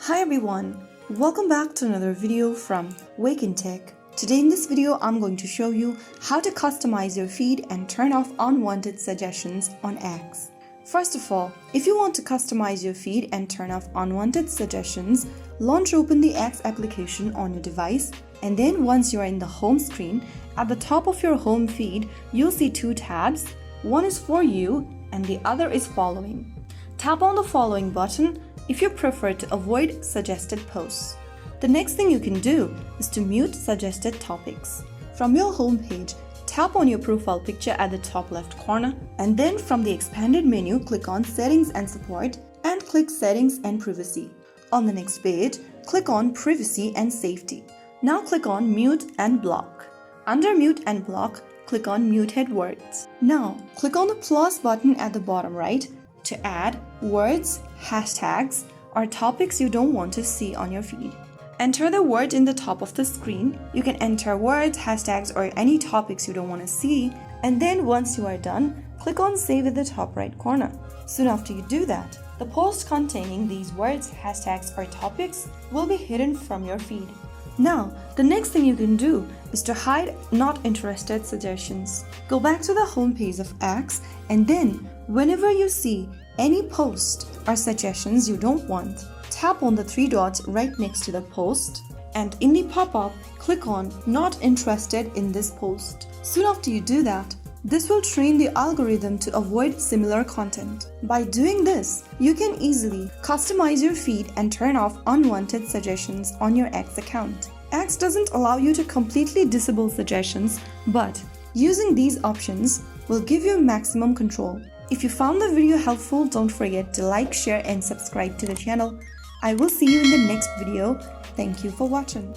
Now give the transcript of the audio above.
Hi everyone, welcome back to another video from Wake&Tech. Today in this video, I'm going to show you how to customize your feed and turn off unwanted suggestions on X. First of all, if you want to customize your feed and turn off unwanted suggestions, launch open the X application on your device, and then once you are in the home screen, at the top of your home feed, you'll see two tabs. One is For You and the other is Following. Tap on the Following button if you prefer to avoid suggested posts. The next thing you can do is to mute suggested topics. From your home page, tap on your profile picture at the top left corner, and then from the expanded menu, click on Settings and Support and click Settings and Privacy. On the next page, click on Privacy and Safety. Now click on Mute and Block. Under Mute and Block, click on Muted Words. Now click on the plus button at the bottom right to add words, hashtags, or topics you don't want to see on your feed. Enter the word in the top of the screen. You can enter words, hashtags, or any topics you don't want to see, and then once you are done, click on Save at the top right corner. Soon after you do that, the post containing these words, hashtags, or topics will be hidden from your feed. Now, the next thing you can do is to hide not interested suggestions. Go back to the home page of X, and then whenever you see any post or suggestions you don't want, tap on the three dots right next to the post, and in the pop-up, click on Not Interested in this post. Soon after you do that, this will train the algorithm to avoid similar content. By doing this, you can easily customize your feed and turn off unwanted suggestions on your X account. X doesn't allow you to completely disable suggestions, but using these options will give you maximum control. If you found the video helpful, don't forget to like, share, and subscribe to the channel. I will see you in the next video. Thank you for watching.